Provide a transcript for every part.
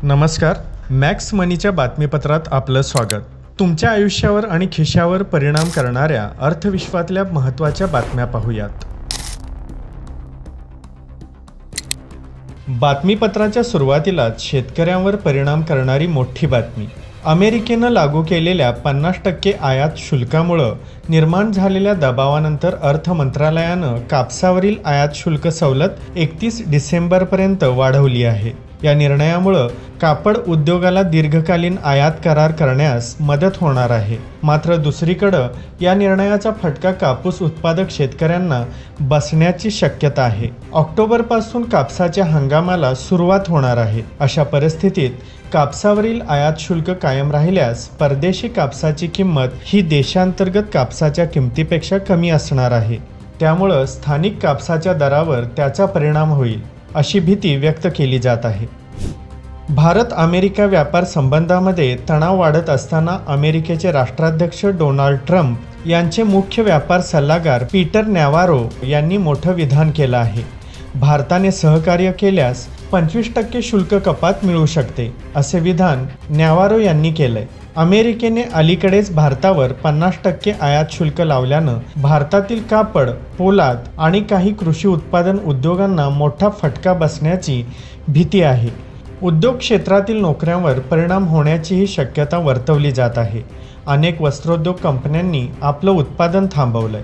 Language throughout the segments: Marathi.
नमस्कार, मॅक्स मनीच्या बातमीपत्रात आपलं स्वागत। तुमच्या आयुष्यावर आणि खिशावर परिणाम करणाऱ्या अर्थविश्वातल्या महत्त्वाच्या बातम्या पाहूयात। बातमीपत्राच्या सुरुवातीलाच शेतकऱ्यांवर परिणाम करणारी मोठी बातमी। अमेरिकेनं लागू केलेल्या 50% आयात शुल्कामुळे निर्माण झालेल्या दबावानंतर अर्थ मंत्रालयानं कापसावरील आयात शुल्क सवलत 31 डिसेंबरपर्यंत वाढवली आहे। या निर्णयामुळे कापड उद्योगाला दीर्घकालीन आयात करार करण्यास मदत होणार आहे। मात्र दुसरीकडे या निर्णयाचा फटका कापूस उत्पादक शेतकऱ्यांना बसण्याची शक्यता आहे। ऑक्टोबरपासून कापसाच्या हंगामाला सुरुवात होणार आहे। अशा परिस्थितीत कापसावरील आयात शुल्क कायम राहिल्यास परदेशी कापसाची किंमत ही देशांतर्गत कापसाच्या किमतीपेक्षा कमी असणार आहे। त्यामुळे स्थानिक कापसाच्या दरावर त्याचा परिणाम होईल अशी भीती व्यक्त केली जात आहे। भारत अमेरिका व्यापार संबंधामध्ये तणाव वाढत असताना अमेरिकेचे राष्ट्राध्यक्ष डोनाल्ड ट्रम्प यांचे मुख्य व्यापार सल्लागार पीटर नॅवारो यांनी मोठं विधान केलं आहे। भारताने सहकार्य केल्यास 25% शुल्क कपात मिळू शकते असे विधान नॅवारो यांनी केलंय। अमेरिकेने अलीकडेच भारतावर 50% आयात शुल्क लावल्यानं भारतातील कापड, पोलाद आणि काही कृषी उत्पादन उद्योगांना मोठा फटका बसण्याची भीती आहे। उद्योग क्षेत्रातील नोकऱ्यांवर परिणाम होण्याचीही शक्यता वर्तवली जात आहे। अनेक वस्त्रोद्योग कंपन्यांनी आपलं उत्पादन थांबवलंय।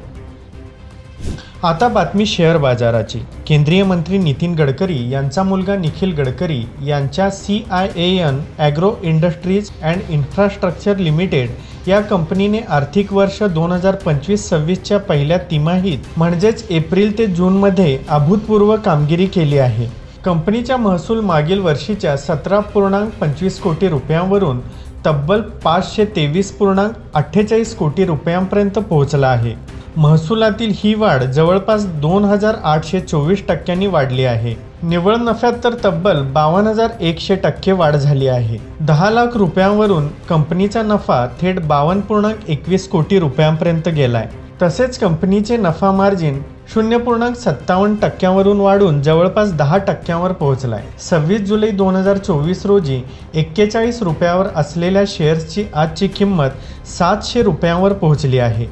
आता बातमी शेअर बाजाराची। केंद्रीय मंत्री नितीन गडकरी यांचा मुलगा निखिल गडकरी यांच्या CIAN agro industries and infrastructure limited या कंपनीने आर्थिक वर्ष 2025-26च्या पहिल्या तिमाहीत म्हणजेच एप्रिल ते जूनमध्ये अभूतपूर्व कामगिरी केली आहे। कंपनीचा महसूल मागील वर्षीच्या 17.25 कोटी रुपयांवरून तब्बल 523.48 कोटी रुपयांपर्यंत पोहोचला आहे। महसुलातील ही वाढ जवळपास 2824% वाढली आहे। निव्वळ नफ्यात तर तब्बल 52,100% वाढ झाली आहे। 10 लाख रुपयांवरून कंपनीचा नफा थेट 52.21 कोटी रुपयांपर्यंत गेलाय। तसेच कंपनीचे नफा मार्जिन 0.57% वाढून जवळपास 10% पोहोचलाय। 26 जुलै 2024 रोजी 41 रुपयावर असलेल्या शेअर्सची आजची किंमत 700 रुपयांवर पोहोचली आहे।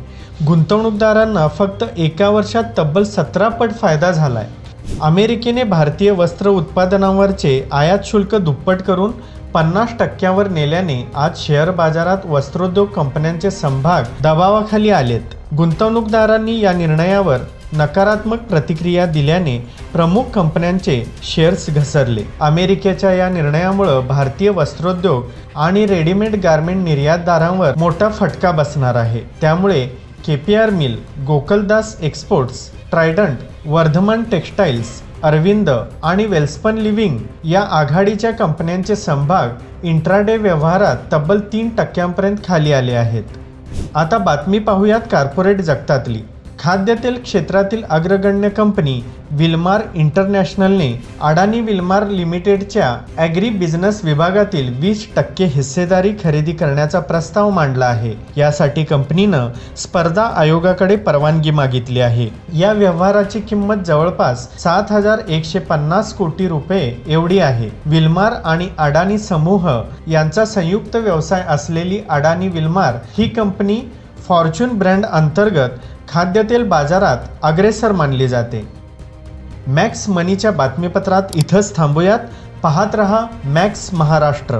गुंतवणूकदारांना फक्त एका वर्षात तब्बल 17 पट फायदा झालाय। अमेरिकेने भारतीय वस्त्र उत्पादनांवरचे आयात शुल्क दुप्पट करून 50%वर नेल्याने आज शेअर बाजारात वस्त्रोद्योग कंपन्यांचे समभाग दबावाखाली आलेत। गुंतवणूकदारांनी या निर्णयावर नकारात्मक प्रतिक्रिया दिल्याने प्रमुख कंपन्यांचे शेअर्स घसरले। अमेरिकेच्या या निर्णयामुळे भारतीय वस्त्रोद्योग आणि रेडीमेड गारमेंट निर्यातदारांवर मोठा फटका बसणार आहे। त्यामुळे KPR mill, Gokuldas exports, Trident, Vardhman textiles, Arvind आणि वेल्स्पन लिव्हिंग या आघाडीच्या कंपन्यांचे समभाग इंट्राडे व्यवहारात तब्बल 3% खाली आले आहेत। आता बातमी पाहूयात कॉर्पोरेट जगतातली। खाद्यतेल क्षेत्रातील अग्रगण्य कंपनी विल्मार इंटरनॅशनलने अडानी विल्मार लिमिटेडच्या ॲग्री बिझनेस विभागातील 20% हिस्सेदारी खरेदी करण्याचा प्रस्ताव मांडला आहे। यासाठी कंपनीनं स्पर्धा आयोगाकडे परवानगी मागितली आहे। या व्यवहाराची किंमत जवळपास 7,150 कोटी रुपये एवढी आहे। विल्मार आणि अडानी समूह यांचा संयुक्त व्यवसाय असलेली अडानी विल्मार ही कंपनी फॉर्च्यून ब्रँड अंतर्गत खाद्यतेल बाजारात अग्रेसर मानली जाते। मॅक्स मनीच्या बातमीपत्रात इथंच थांबूयात। पाहत रहा मॅक्स महाराष्ट्र।